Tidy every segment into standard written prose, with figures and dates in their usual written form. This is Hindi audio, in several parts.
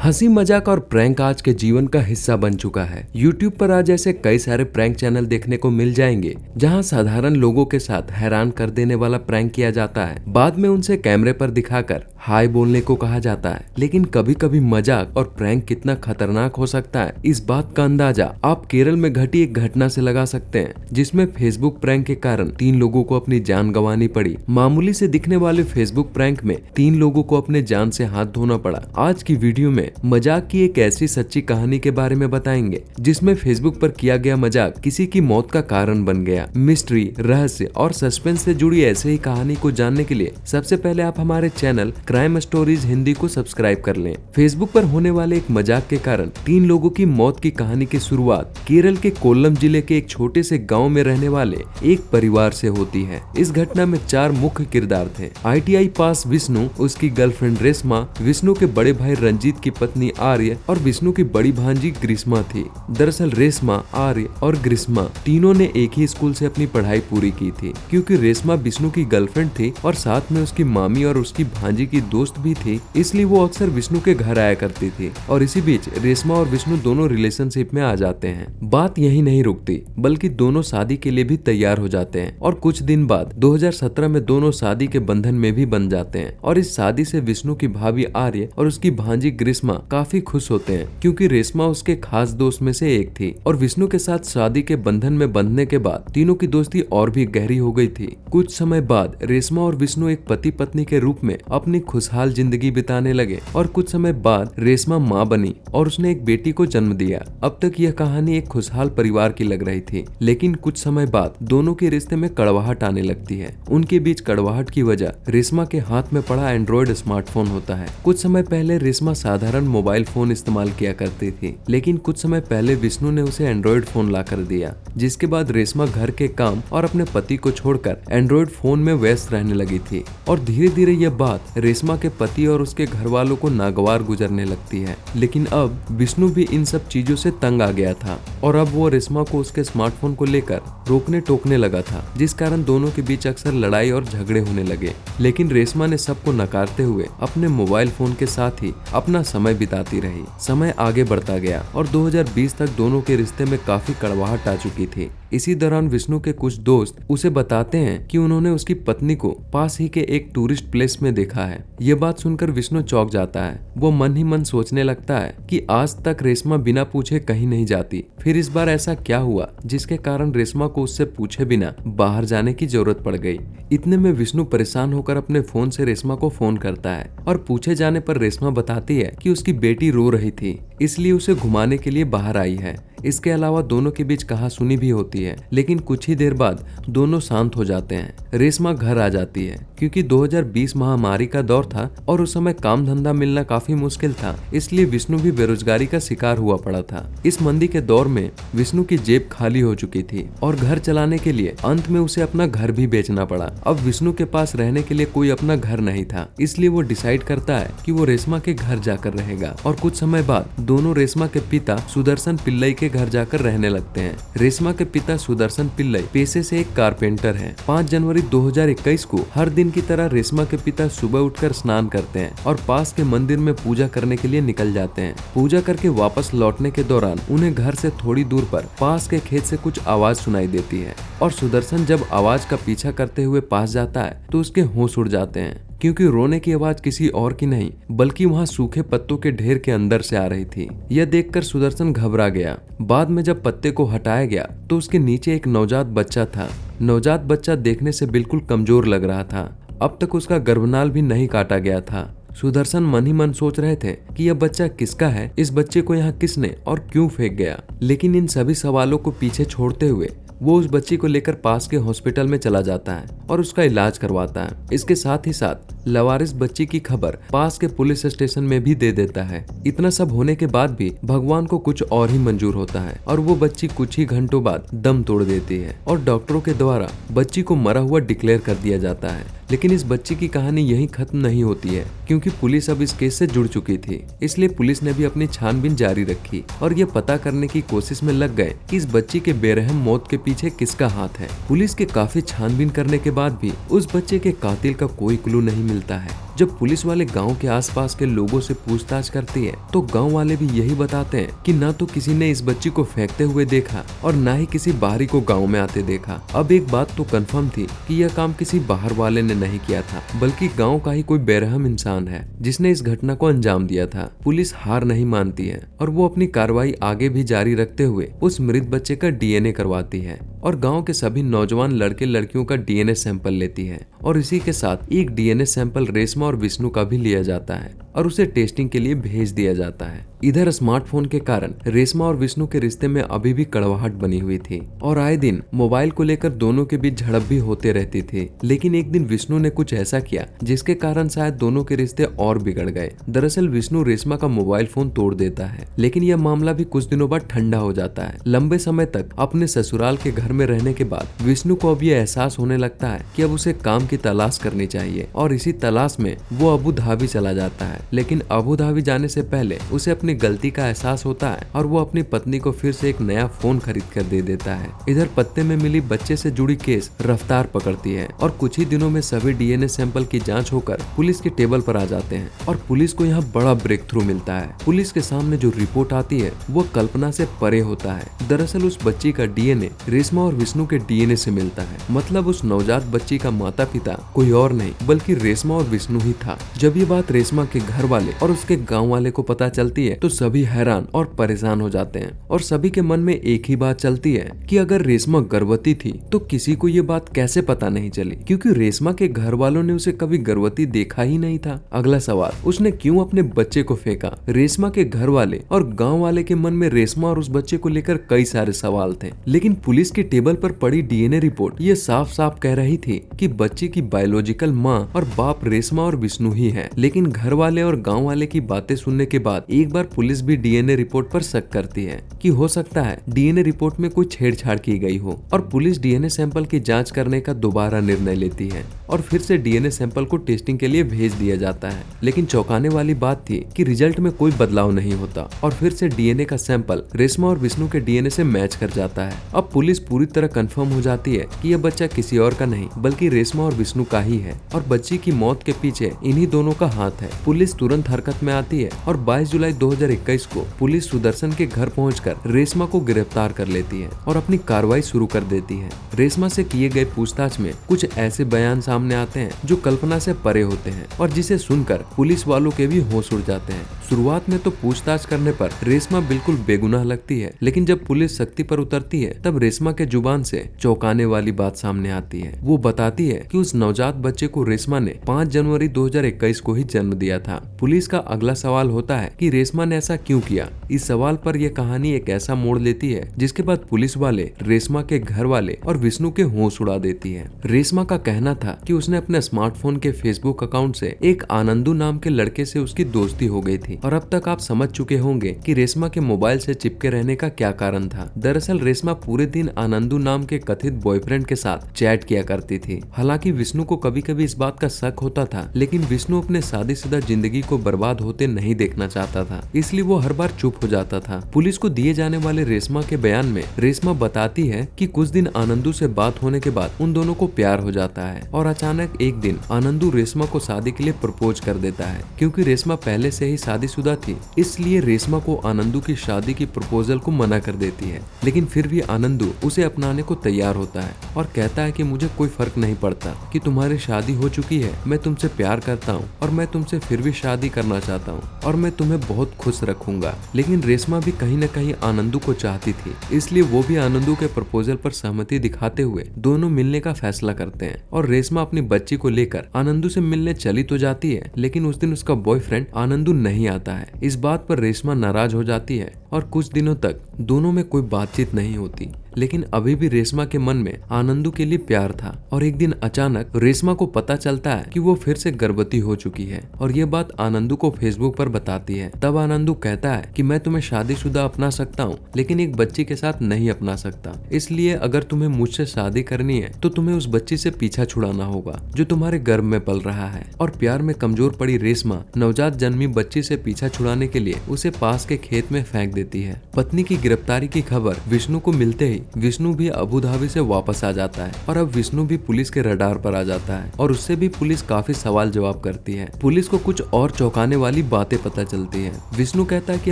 हंसी मजाक और प्रैंक आज के जीवन का हिस्सा बन चुका है। YouTube पर आज ऐसे कई सारे प्रैंक चैनल देखने को मिल जाएंगे जहां साधारण लोगों के साथ हैरान कर देने वाला प्रैंक किया जाता है। बाद में उनसे कैमरे पर दिखाकर हाय बोलने को कहा जाता है। लेकिन कभी कभी मजाक और प्रैंक कितना खतरनाक हो सकता है, इस बात का अंदाजा आप केरल में घटी एक घटना से लगा सकते हैं, जिसमें फेसबुक प्रैंक के कारण 3 लोगों को अपनी जान गंवानी पड़ी। मामूली से दिखने वाले फेसबुक प्रैंक में 3 लोगों को अपने जान से हाथ धोना पड़ा। आज की वीडियो में मजाक की एक ऐसी सच्ची कहानी के बारे में बताएंगे जिसमें फेसबुक पर किया गया मजाक किसी की मौत का कारण बन गया। मिस्ट्री, रहस्य और सस्पेंस से जुड़ी ऐसे ही कहानी को जानने के लिए सबसे पहले आप हमारे चैनल क्राइम स्टोरीज हिंदी को सब्सक्राइब कर लें। फेसबुक पर होने वाले एक मजाक के कारण 3 लोगों की मौत की कहानी की शुरुआत केरल के कोल्लम जिले के एक छोटे से गाँव में रहने वाले एक परिवार से होती है। इस घटना में 4 मुख्य किरदार थे। ITI पास विष्णु, उसकी गर्लफ्रेंड रेशमा, विष्णु के बड़े भाई रंजीत की पत्नी आर्य और विष्णु की बड़ी भांजी ग्रीष्मा थी। दरअसल रेशमा, आर्य और ग्रीष्मा तीनों ने एक ही स्कूल से अपनी पढ़ाई पूरी की थी। क्योंकि रेशमा विष्णु की गर्लफ्रेंड थी और साथ में उसकी मामी और उसकी भांजी की दोस्त भी थी, इसलिए वो अक्सर विष्णु के घर आया करती थी। और इसी बीच रेशमा और विष्णु दोनों रिलेशनशिप में आ जाते हैं। बात यही नहीं रुकती, बल्कि दोनों शादी के लिए भी तैयार हो जाते हैं और कुछ दिन बाद 2017 में दोनों शादी के बंधन में भी बन जाते हैं। और इस शादी से विष्णु की भाभी आर्य और उसकी भांजी ग्रीष्मा काफी खुश होते हैं, क्योंकि रेशमा उसके खास दोस्त में से एक थी। और विष्णु के साथ शादी के बंधन में बंधने के बाद तीनों की दोस्ती और भी गहरी हो गई थी। कुछ समय बाद रेशमा और विष्णु एक पति पत्नी के रूप में अपनी खुशहाल जिंदगी बिताने लगे और कुछ समय बाद रेशमा माँ बनी और उसने एक बेटी को जन्म दिया। अब तक यह कहानी एक खुशहाल परिवार की लग रही थी, लेकिन कुछ समय बाद दोनों के रिश्ते में कड़वाहट आने लगती है। उनके बीच कड़वाहट की वजह रेशमा के हाथ में पड़ा एंड्रॉइड स्मार्टफोन होता है। कुछ समय पहले रेशमा साधारण मोबाइल फोन इस्तेमाल किया करती थी, लेकिन कुछ समय पहले विष्णु ने उसे एंड्रॉइड फोन ला कर दिया, जिसके बाद रेशमा घर के काम और अपने पति को छोड़कर एंड्रॉइड फोन में व्यस्त रहने लगी थी। और धीरे धीरे यह बात रेशमा के पति और उसके घर वालों को नागवार गुजरने लगती है। लेकिन अब विष्णु भी इन सब चीजों से तंग आ गया था और अब वो रेशमा को उसके स्मार्टफोन को लेकर रोकने टोकने लगा था, जिस कारण दोनों के बीच अक्सर लड़ाई और झगड़े होने लगे। लेकिन रेशमा ने सबको नकारते हुए अपने मोबाइल फोन के साथ ही अपना समय बिताती रही। समय आगे बढ़ता गया और 2020 तक दोनों के रिश्ते में काफी कड़वाहट आ चुकी थी। इसी दौरान विष्णु के कुछ दोस्त उसे बताते हैं कि उन्होंने उसकी पत्नी को पास ही के एक टूरिस्ट प्लेस में देखा है। ये बात सुनकर विष्णु चौंक जाता है। वो मन ही मन सोचने लगता है कि आज तक रेशमा बिना पूछे कहीं नहीं जाती, फिर इस बार ऐसा क्या हुआ जिसके कारण रेशमा को उससे पूछे बिना बाहर जाने की जरूरत पड़ गई। इतने में विष्णु परेशान होकर अपने फोन से रेशमा को फोन करता है और पूछे जाने पर रेशमा बताती है कि उसकी बेटी रो रही थी, इसलिए उसे घुमाने के लिए बाहर आई है। इसके अलावा दोनों के बीच कहासुनी भी होती है, लेकिन कुछ ही देर बाद दोनों शांत हो जाते हैं। रेशमा घर आ जाती है क्योंकि 2020 महामारी का दौर था और उस समय काम धंधा मिलना काफी मुश्किल था, इसलिए विष्णु भी बेरोजगारी का शिकार हुआ पड़ा था। इस मंदी के दौर में विष्णु की जेब खाली हो चुकी थी और घर चलाने के लिए अंत में उसे अपना घर भी बेचना पड़ा। अब विष्णु के पास रहने के लिए कोई अपना घर नहीं था, इसलिए वो डिसाइड करता है कि वो रेशमा के घर जाकर रहेगा। और कुछ समय बाद दोनों रेशमा के पिता सुदर्शन पिल्लई के घर जाकर रहने लगते हैं। रेशमा के पिता सुदर्शन पिल्लई पेशे से एक कारपेंटर हैं। 5 जनवरी 2021 को हर दिन की तरह रेशमा के पिता सुबह उठकर स्नान करते हैं और पास के मंदिर में पूजा करने के लिए निकल जाते हैं। पूजा करके वापस लौटने के दौरान उन्हें घर से थोड़ी दूर पर पास के खेत से कुछ आवाज सुनाई देती है और सुदर्शन जब आवाज का पीछा करते हुए पास जाता है तो उसके होश उड़ जाते हैं, क्योंकि रोने की आवाज किसी और की नहीं बल्कि वहां सूखे पत्तों के ढेर के अंदर से आ रही थी। यह देखकर सुदर्शन घबरा गया। बाद में जब पत्ते को हटाया गया तो उसके नीचे एक नवजात बच्चा था। नवजात बच्चा देखने से बिल्कुल कमजोर लग रहा था। अब तक उसका गर्भनाल भी नहीं काटा गया था। सुदर्शन मन ही मन सोच रहे थे कि यह बच्चा किसका है, इस बच्चे को यहाँ किसने और क्यों फेंक गया। लेकिन इन सभी सवालों को पीछे छोड़ते हुए वो उस बच्ची को लेकर पास के हॉस्पिटल में चला जाता है और उसका इलाज करवाता है। इसके साथ ही साथ लवारिस बच्ची की खबर पास के पुलिस स्टेशन में भी दे देता है। इतना सब होने के बाद भी भगवान को कुछ और ही मंजूर होता है और वो बच्ची कुछ ही घंटों बाद दम तोड़ देती है और डॉक्टरों के द्वारा बच्ची को मरा हुआ डिक्लेयर कर दिया जाता है। लेकिन इस बच्ची की कहानी यहीं खत्म नहीं होती है, क्योंकि पुलिस अब इस केस से जुड़ चुकी थी। इसलिए पुलिस ने भी अपनी छानबीन जारी रखी और ये पता करने की कोशिश में लग गए कि इस बच्ची के बेरहम मौत के पीछे किसका हाथ है। पुलिस के काफी छानबीन करने के बाद भी उस बच्चे के कातिल का कोई क्लू नहीं मिलता है। जब पुलिस वाले गांव के आसपास के लोगों से पूछताछ करती है तो गांव वाले भी यही बताते हैं कि ना तो किसी ने इस बच्ची को फेंकते हुए देखा और ना ही किसी बाहरी को गांव में आते देखा। अब एक बात तो कंफर्म थी कि यह काम किसी बाहर वाले ने नहीं किया था, बल्कि गांव का ही कोई बेरहम इंसान है जिसने इस घटना को अंजाम दिया था। पुलिस हार नहीं मानती है और वो अपनी कार्रवाई आगे भी जारी रखते हुए उस मृत बच्चे का डीएनए करवाती है और गांव के सभी नौजवान लड़के लड़कियों का डीएनए सैंपल लेती है और इसी के साथ एक डीएनए सैंपल रेशमा और विष्णु का भी लिया जाता है और उसे टेस्टिंग के लिए भेज दिया जाता है। इधर स्मार्टफोन के कारण रेशमा और विष्णु के रिश्ते में अभी भी कड़वाहट बनी हुई थी और आए दिन मोबाइल को लेकर दोनों के बीच झड़प भी होते रहती थी। लेकिन एक दिन विष्णु ने कुछ ऐसा किया जिसके कारण शायद दोनों के रिश्ते और बिगड़ गए। दरअसल विष्णु रेशमा का मोबाइल फोन तोड़ देता है, लेकिन यह मामला भी कुछ दिनों बाद ठंडा हो जाता है। लंबे समय तक अपने ससुराल के घर में रहने के बाद विष्णु को अब यह एहसास होने लगता है कि अब उसे काम की तलाश करनी चाहिए और इसी तलाश में वो अबू धाबी चला जाता है। लेकिन अबू धाबी जाने से पहले उसे अपनी गलती का एहसास होता है और वो अपनी पत्नी को फिर से एक नया फोन खरीद कर दे देता है। इधर पत्ते में मिली बच्चे से जुड़ी केस रफ्तार पकड़ती है और कुछ ही दिनों में सभी डीएनए सैंपल की जांच होकर पुलिस के टेबल पर आ जाते हैं और पुलिस को यहाँ बड़ा ब्रेक थ्रू मिलता है। पुलिस के सामने जो रिपोर्ट आती है वो कल्पना से परे होता है। दरअसल उस बच्ची का डीएनए रेशमा और विष्णु के डीएनए से मिलता है, मतलब उस नवजात बच्ची का माता पिता कोई और नहीं बल्कि रेशमा और विष्णु ही था। जब ये बात रेशमा के घर वाले और उसके गांव वाले को पता चलती है तो सभी हैरान और परेशान हो जाते हैं और सभी के मन में एक ही बात चलती है कि अगर रेशमा गर्भवती थी तो किसी को ये बात कैसे पता नहीं चली, क्योंकि रेशमा के घर वालों ने उसे कभी गर्भवती देखा ही नहीं था। अगला सवाल, उसने क्यों अपने बच्चे को फेंका? रेशमा के घर वाले और गाँव वाले के मन में रेशमा और उस बच्चे को लेकर कई सारे सवाल थे, लेकिन पुलिस के टेबल पर पड़ी डीएनए रिपोर्ट ये साफ साफ कह रही थी कि बच्चे की बायोलॉजिकल माँ और बाप रेशमा और विष्णु ही है। लेकिन घर वाले और गांव वाले की बातें सुनने के बाद एक बार पुलिस भी डीएनए रिपोर्ट पर शक करती है कि हो सकता है डीएनए रिपोर्ट में कोई छेड़छाड़ की गई हो और पुलिस डीएनए सैंपल की जांच करने का दोबारा निर्णय लेती है और फिर से डीएनए सैंपल को टेस्टिंग के लिए भेज दिया जाता है। लेकिन चौंकाने वाली बात थी कि रिजल्ट में कोई बदलाव नहीं होता और फिर से डीएनए का सैंपल रेशमा और विष्णु के डीएनए से मैच कर जाता है। अब पुलिस पूरी तरह कंफर्म हो जाती है कि यह बच्चा किसी और का नहीं बल्कि रेशमा और विष्णु का ही है और बच्ची की मौत के पीछे इन्हीं दोनों का हाथ है। पुलिस तुरंत हरकत में आती है और 22 जुलाई 2021 को पुलिस सुदर्शन के घर पहुंचकर रेशमा को गिरफ्तार कर लेती है और अपनी कार्रवाई शुरू कर देती है। रेशमा से किए गए पूछताछ में कुछ ऐसे बयान सामने आते हैं जो कल्पना से परे होते हैं और जिसे सुनकर पुलिस वालों के भी होश उड़ जाते हैं। शुरुआत में तो पूछताछ करने पर रेशमा बिल्कुल बेगुनाह लगती है, लेकिन जब पुलिस सख्ती पर उतरती है तब रेशमा के जुबान से चौंकाने वाली बात सामने आती है। वो बताती है कि उस नवजात बच्चे को रेशमा ने 5 जनवरी 2021 को ही जन्म दिया था। पुलिस का अगला सवाल होता है कि रेशमा ने ऐसा क्यों किया। इस सवाल पर यह कहानी एक ऐसा मोड़ लेती है जिसके बाद पुलिस वाले, रेशमा के घर वाले और विष्णु के होश उड़ा देती है। रेशमा का कहना था कि उसने अपने स्मार्टफोन के फेसबुक अकाउंट से एक आनंदू नाम के लड़के से उसकी दोस्ती हो गई थी और अब तक आप समझ चुके होंगे कि रेशमा के मोबाइल से चिपके रहने का क्या कारण था। दरअसल रेशमा पूरे दिन आनंदू नाम के कथित बॉयफ्रेंड के साथ चैट किया करती थी। हालांकि विष्णु को कभी कभी इस बात का शक होता था, लेकिन विष्णु अपने शादीशुदा जिंदगी को बर्बाद होते नहीं देखना चाहता था, इसलिए वो हर बार चुप हो जाता था। पुलिस को दिए जाने वाले रेशमा के बयान में रेशमा बताती है कि कुछ दिन आनंदू से बात होने के बाद उन दोनों को प्यार हो जाता है और अचानक एक दिन आनंदू रेशमा को शादी के लिए प्रपोज कर देता है। क्योंकि रेशमा पहले से ही शादीशुदा थी, इसलिए रेशमा को आनंदू की शादी की प्रपोजल को मना कर देती है, लेकिन फिर भी आनंदू उसे अपनाने को तैयार होता है और कहता है कि मुझे कोई फर्क नहीं पड़ता कि तुम्हारी शादी हो चुकी है, मैं तुमसे प्यार करता हूँ और मैं तुमसे फिर भी शादी करना चाहता हूँ और मैं तुम्हें बहुत खुश रखूंगा। लेकिन रेशमा भी कहीं न कहीं आनंदू को चाहती थी, इसलिए वो भी आनंदू के प्रपोजल पर सहमति दिखाते हुए दोनों मिलने का फैसला करते हैं और रेशमा अपनी बच्ची को लेकर आनंदू से मिलने चली तो जाती है, लेकिन उस दिन उसका बॉयफ्रेंड आनंदू नहीं आता है। इस बात पर रेशमा नाराज हो जाती है और कुछ दिनों तक दोनों में कोई बातचीत नहीं होती। लेकिन अभी भी रेशमा के मन में आनंदू के लिए प्यार था और एक दिन अचानक रेशमा को पता चलता है कि वो फिर से गर्भवती हो चुकी है और ये बात आनंदू को फेसबुक पर बताती है। तब आनंदू कहता है कि मैं तुम्हें शादीशुदा अपना सकता हूँ, लेकिन एक बच्ची के साथ नहीं अपना सकता, इसलिए अगर तुम्हें मुझसे शादी करनी है तो तुम्हें उस बच्ची से पीछा छुड़ाना होगा जो तुम्हारे गर्भ में पल रहा है। और प्यार में कमजोर पड़ी रेशमा नवजात जन्मी बच्ची से पीछा छुड़ाने के लिए उसे पास के खेत में फेंक देती है। पत्नी की गिरफ्तारी की खबर विष्णु को मिलते ही ही विष्णु भी अबू धाबी से वापस आ जाता है और अब विष्णु भी पुलिस के रडार पर आ जाता है और उससे भी पुलिस काफी सवाल जवाब करती है। पुलिस को कुछ और चौंकाने वाली बातें पता चलती है। विष्णु कहता है कि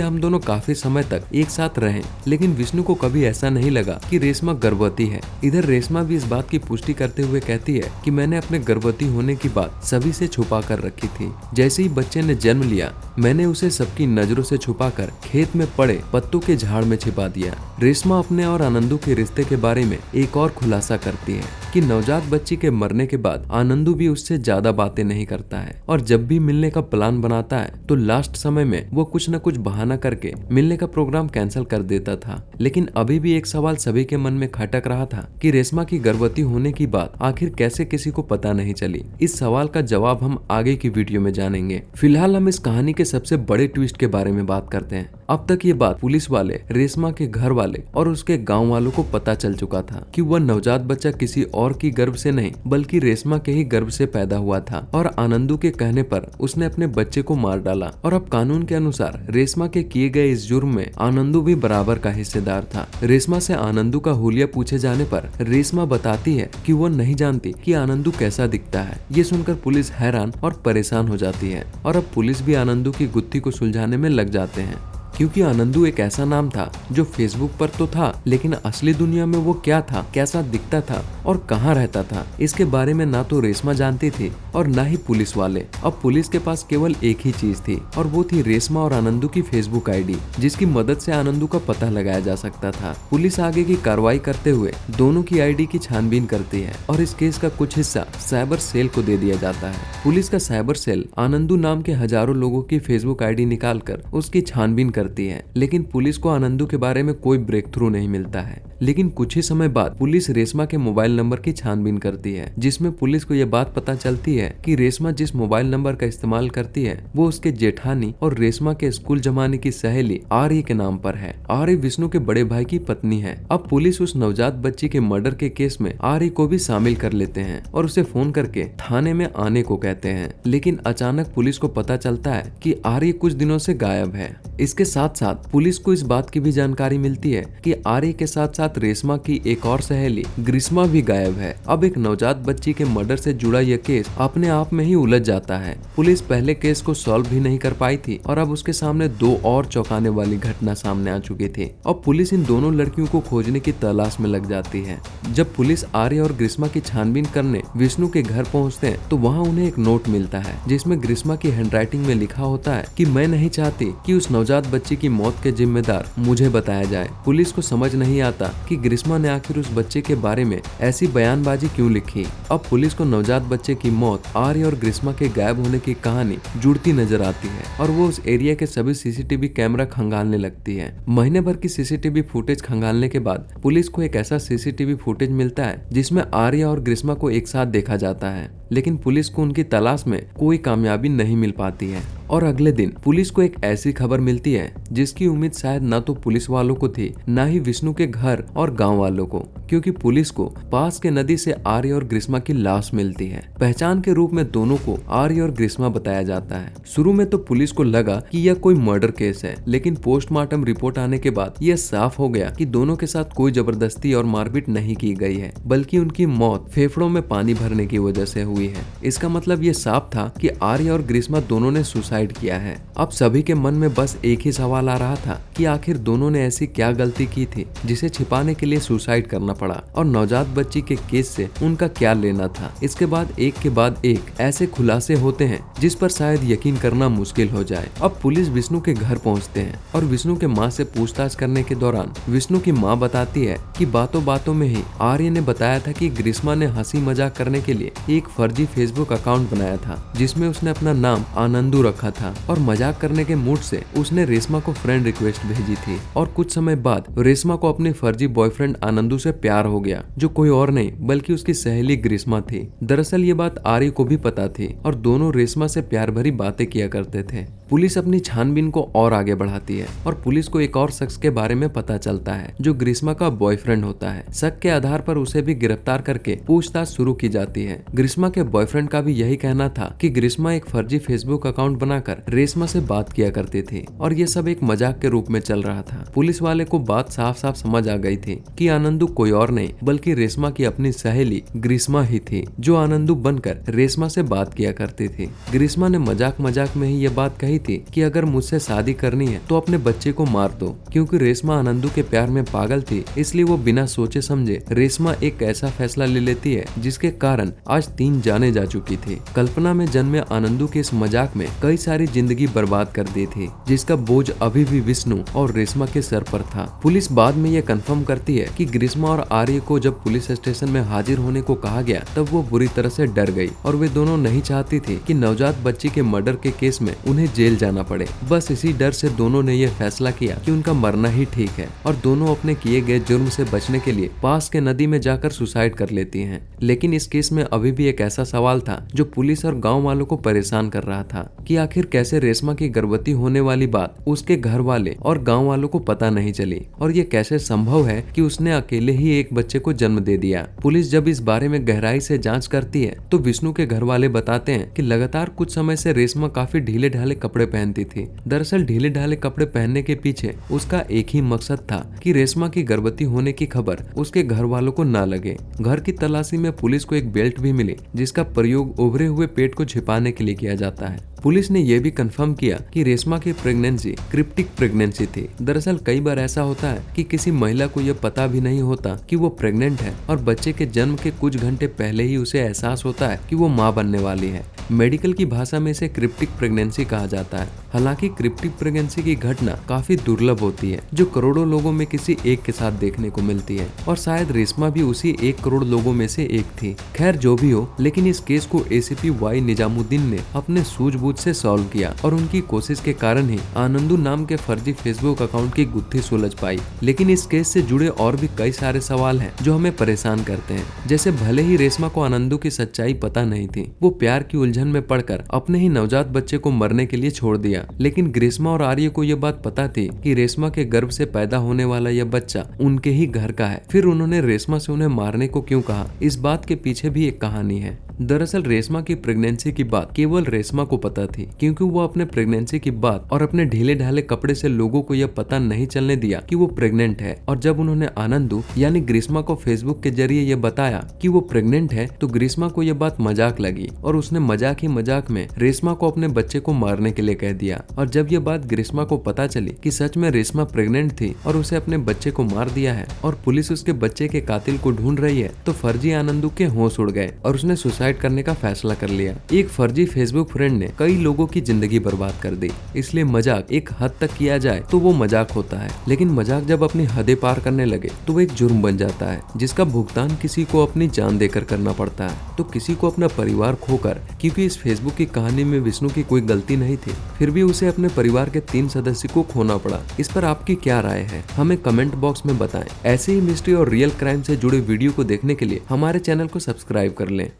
हम दोनों काफी समय तक एक साथ रहे, लेकिन विष्णु को कभी ऐसा नहीं लगा कि रेशमा गर्भवती है। इधर रेशमा भी इस बात की पुष्टि करते हुए कहती है कि मैंने अपने गर्भवती होने की बात सभी से छुपा कर रखी थी। जैसे ही बच्चे ने जन्म लिया मैंने उसे सबकी नजरों से छुपाकर खेत में पड़े पत्तों के झाड़ में छिपा दिया। रेशमा अपने और आनंदू के रिश्ते के बारे में एक और खुलासा करती है कि नवजात बच्ची के मरने के बाद आनंदू भी उससे ज्यादा बातें नहीं करता है और जब भी मिलने का प्लान बनाता है तो लास्ट समय में वो कुछ न कुछ बहाना करके मिलने का प्रोग्राम कैंसिल कर देता था। लेकिन अभी भी एक सवाल सभी के मन में खटक रहा था कि रेशमा की गर्भवती होने की बात आखिर कैसे किसी को पता नहीं चली। इस सवाल का जवाब हम आगे की वीडियो में जानेंगे। फिलहाल हम इस कहानी के सबसे बड़े ट्विस्ट के बारे में बात करते हैं। अब तक ये बात पुलिस वाले, रेशमा के घर वाले और उसके गांव वालों को पता चल चुका था कि वह नवजात बच्चा किसी और की गर्भ से नहीं बल्कि रेशमा के ही गर्भ से पैदा हुआ था और आनंदू के कहने पर उसने अपने बच्चे को मार डाला। और अब कानून के अनुसार रेशमा के किए गए इस जुर्म में आनंदू भी बराबर का हिस्सेदार था। रेशमा से आनंदू का हुलिया पूछे जाने पर रेशमा बताती है कि वो नहीं जानती कि आनंदू कैसा दिखता है। ये सुनकर पुलिस हैरान और परेशान हो जाती है और अब पुलिस भी आनंदू की गुत्थी को सुलझाने में लग जाते हैं, क्योंकि आनंदू एक ऐसा नाम था जो फेसबुक पर तो था लेकिन असली दुनिया में वो क्या था, कैसा दिखता था और कहाँ रहता था, इसके बारे में ना तो रेशमा जानती थी और ना ही पुलिस वाले। अब पुलिस के पास केवल एक ही चीज थी और वो थी रेशमा और आनंदू की फेसबुक आईडी, जिसकी मदद से आनंदू का पता लगाया जा सकता था। पुलिस आगे की कार्रवाई करते हुए दोनों की आईडी की छानबीन करती है और इस केस का कुछ हिस्सा साइबर सेल को दे दिया जाता है। पुलिस का साइबर सेल आनंदू नाम के हजारों लोगों की फेसबुक आईडी निकालकर उसकी छानबीन करती है, लेकिन पुलिस को आनंदू के बारे में कोई ब्रेक थ्रू नहीं मिलता है। लेकिन कुछ ही समय बाद पुलिस रेशमा के मोबाइल नंबर की छानबीन करती है, जिसमें पुलिस को यह बात पता चलती है कि रेशमा जिस मोबाइल नंबर का इस्तेमाल करती है वो उसके जेठानी और रेशमा के स्कूल जमाने की सहेली आर्य के नाम पर है। आर्य विष्णु के बड़े भाई की पत्नी है। अब पुलिस उस नवजात बच्ची के मर्डर के केस में आर्य को भी शामिल कर लेते हैं और उसे फोन करके थाने में आने को कहते हैं। लेकिन अचानक पुलिस को पता चलता है कि आर्य कुछ दिनों से गायब है। इसके साथ साथ पुलिस को इस बात की भी जानकारी मिलती है कि आर्य के साथ साथ रेशमा की एक और सहेली ग्रीष्मा भी गायब है। अब एक नवजात बच्ची के मर्डर से जुड़ा यह केस अपने आप में ही उलझ जाता है। पुलिस पहले केस को सॉल्व भी नहीं कर पाई थी और अब उसके सामने दो और चौंकाने वाली घटना सामने आ चुकी थी। अब पुलिस इन दोनों लड़कियों को खोजने की तलाश में लग जाती है। जब पुलिस आर्य और ग्रीष्मा की छानबीन करने विष्णु के घर पहुँचते हैं तो वहाँ उन्हें एक नोट मिलता है जिसमें ग्रीष्मा की हैंडराइटिंग में लिखा होता है कि मैं नहीं चाहती कि उस नवजात बच्ची की मौत के जिम्मेदार मुझे बताया जाए। पुलिस को समझ नहीं आता कि ग्रीष्मा ने आखिर उस बच्चे के बारे में ऐसी बयानबाजी क्यों लिखी। अब पुलिस को नवजात बच्चे की मौत, आर्य और ग्रीष्मा के गायब होने की कहानी जुड़ती नजर आती है और वो उस एरिया के सभी सीसीटीवी कैमरा खंगालने लगती है। महीने भर की सीसीटीवी फुटेज खंगालने के बाद पुलिस को एक ऐसा सीसीटीवी फुटेज मिलता है जिसमें आर्य और ग्रीष्मा को एक साथ देखा जाता है, लेकिन पुलिस को उनकी तलाश में कोई कामयाबी नहीं मिल पाती है। और अगले दिन पुलिस को एक ऐसी खबर मिलती है जिसकी उम्मीद शायद न तो पुलिस वालों को थी न ही विष्णु के घर और गांव वालों को, क्योंकि पुलिस को पास के नदी से आर्य और ग्रीष्मा की लाश मिलती है। पहचान के रूप में दोनों को आर्य और ग्रीष्मा बताया जाता है। शुरू में तो पुलिस को लगा कि यह कोई मर्डर केस है, लेकिन पोस्टमार्टम रिपोर्ट आने के बाद यह साफ हो गया कि दोनों के साथ कोई जबरदस्ती और मारपीट नहीं की गई है, बल्कि उनकी मौत फेफड़ों में पानी भरने की वजह से हुई है। इसका मतलब ये साफ था कि आर्य और ग्रीष्मा दोनों ने सुसाइड किया है। अब सभी के मन में बस एक ही सवाल आ रहा था कि आखिर दोनों ने ऐसी क्या गलती की थी जिसे छिपाने के लिए सुसाइड करना पड़ा और नवजात बच्ची के केस से उनका क्या लेना था। इसके बाद एक ऐसे खुलासे होते हैं जिस पर शायद यकीन करना मुश्किल हो जाए। अब पुलिस विष्णु के घर पहुंचते हैं और विष्णु के माँ से पूछताछ करने के दौरान विष्णु की माँ बताती है कि बातों बातों में ही आर्य ने बताया था कि ग्रीष्मा ने हंसी मजाक करने के लिए एक फर्जी फेसबुक अकाउंट बनाया था जिसमें उसने अपना नाम आनंदू रखा था और मजाक करने के मूड से उसने रेशमा को फ्रेंड रिक्वेस्ट भेजी थी। और कुछ समय बाद रेशमा को अपने फर्जी बॉयफ्रेंड आनंदू से प्यार हो गया, जो कोई और नहीं बल्कि उसकी सहेली ग्रीष्मा थी। दरअसल ये बात आर्य को भी पता थी और दोनों रेशमा से प्यार भरी बातें किया करते थे। पुलिस अपनी छानबीन को और आगे बढ़ाती है और पुलिस को एक और शख्स के बारे में पता चलता है जो ग्रीष्मा का बॉयफ्रेंड होता है। शक के आधार पर उसे भी गिरफ्तार करके पूछताछ शुरू की जाती है। ग्रीष्मा के बॉयफ्रेंड का भी यही कहना था कि ग्रीष्मा एक फर्जी फेसबुक अकाउंट बनाकर बनाकर रेशमा से बात किया करते थे और ये सब एक मजाक के रूप में चल रहा था। पुलिस वाले को बात साफ साफ समझ आ गई थी कि आनंदू कोई और नहीं बल्कि रेशमा की अपनी सहेली ग्रीष्मा ही थी, जो आनंदू बनकर रेशमा से बात किया करती थी। ग्रीष्मा ने मजाक मजाक में ही ये बात कही थी कि अगर मुझसे शादी करनी है तो अपने बच्चे को मार दो। क्योंकि रेशमा आनंदू के प्यार में पागल थी, इसलिए वो बिना सोचे समझे रेशमा एक ऐसा फैसला ले लेती है जिसके कारण आज 3 जाने जा चुकी थी। कल्पना में जन्मे आनंदू के इस मजाक में कई सारी जिंदगी बर्बाद कर दी थी, जिसका बोझ अभी भी विष्णु और रेशमा के सर पर था। पुलिस बाद में ये कंफर्म करती है कि ग्रीष्मा और आर्य को जब पुलिस स्टेशन में हाजिर होने को कहा गया तब वो बुरी तरह से डर गई और वे दोनों नहीं चाहती थी कि नवजात बच्ची के मर्डर के केस में उन्हें जेल जाना पड़े। बस इसी डर से दोनों ने यह फैसला किया कि उनका मरना ही ठीक है और दोनों अपने किए गए जुर्म से बचने के लिए पास के नदी में जाकर सुसाइड कर लेती हैं। लेकिन इस केस में अभी भी एक ऐसा सवाल था जो पुलिस और गांव वालों को परेशान कर रहा था कि आखिर कैसे रेशमा की गर्भवती होने वाली बात उसके घर वाले और गांव वालों को पता नहीं चली और ये कैसे संभव है कि उसने अकेले ही एक बच्चे को जन्म दे दिया। पुलिस जब इस बारे में गहराई से जांच करती है तो विष्णु के घर वाले बताते हैं कि लगातार कुछ समय से रेशमा काफी ढीले ढाले कपड़े पहनती थी। दरअसल ढीले ढाले कपड़े पहनने के पीछे उसका एक ही मकसद था कि रेशमा की गर्भवती होने की खबर उसके घर वालों को ना लगे। घर की तलाशी में पुलिस को एक बेल्ट भी मिली जिसका प्रयोग उभरे हुए पेट को छिपाने के लिए किया जाता है। पुलिस ने यह भी कंफर्म किया कि रेशमा की प्रेगनेंसी क्रिप्टिक प्रेगनेंसी थी। दरअसल कई बार ऐसा होता है कि किसी महिला को यह पता भी नहीं होता कि वो प्रेग्नेंट है और बच्चे के जन्म के कुछ घंटे पहले ही उसे एहसास होता है कि वो मां बनने वाली है। मेडिकल की भाषा में इसे क्रिप्टिक प्रेगनेंसी कहा जाता है। हालांकि क्रिप्टिक प्रेगनेंसी की घटना काफी दुर्लभ होती है, जो करोड़ों लोगों में किसी एक के साथ देखने को मिलती है और शायद रेशमा भी उसी 1 करोड़ लोगों में से एक थी। खैर जो भी हो, लेकिन इस केस को एसीपी वाई निजामुद्दीन ने अपने सूझबूझ से सॉल्व किया और उनकी कोशिश के कारण ही आनंदू नाम के फर्जी फेसबुक अकाउंट की गुत्थी सुलझ पाई। लेकिन इस केस से जुड़े और भी कई सारे सवाल हैं जो हमें परेशान करते हैं। जैसे भले ही रेशमा को आनंदू की सच्चाई पता नहीं थी, वो प्यार की उलझन में पड़कर अपने ही नवजात बच्चे को मरने के लिए छोड़ दिया, लेकिन ग्रीष्मा और आर्य को यह बात पता थी कि रेशमा के गर्भ से पैदा होने वाला यह बच्चा उनके ही घर का है। फिर उन्होंने रेशमा से उन्हें मारने को क्यों कहा, इस बात के पीछे भी एक कहानी है। दरअसल रेशमा की प्रेगनेंसी की बात केवल रेशमा को पता थी, क्योंकि वो अपने प्रेगनेंसी की बात और अपने ढीले ढाले कपड़े से लोगों को यह पता नहीं चलने दिया कि वो प्रेग्नेंट है। और जब उन्होंने आनंदू यानी ग्रीष्मा को फेसबुक के जरिए यह बताया कि वो प्रेग्नेंट है तो ग्रीष्मा को यह बात मजाक लगी और उसने मजाक ही मजाक में रेशमा को अपने बच्चे को मारने के लिए कह दिया। और जब यह बात ग्रीष्मा को पता चली कि सच में रेशमा प्रेग्नेंट थी और उसे अपने बच्चे को मार दिया है और पुलिस उसके बच्चे के कातिल को ढूंढ रही है, तो फर्जी आनंदू के होश उड़ गए और उसने सुसाइड करने का फैसला कर लिया। एक फर्जी फेसबुक फ्रेंड ने कई लोगों की जिंदगी बर्बाद कर दी। इसलिए मजाक एक हद तक किया जाए तो वो मजाक होता है, लेकिन मजाक जब अपनी हदें पार करने लगे तो वो एक जुर्म बन जाता है, जिसका भुगतान किसी को अपनी जान देकर करना पड़ता है, तो किसी को अपना परिवार खोकर। क्योंकि इस फेसबुक की कहानी में विष्णु की कोई गलती नहीं थी, फिर भी उसे अपने परिवार के 3 सदस्य को खोना पड़ा। इस पर आपकी क्या राय है, हमें कमेंट बॉक्स में बताएं। ऐसे ही मिस्ट्री और रियल क्राइम से जुड़े वीडियो को देखने के लिए हमारे चैनल को सब्सक्राइब कर लें।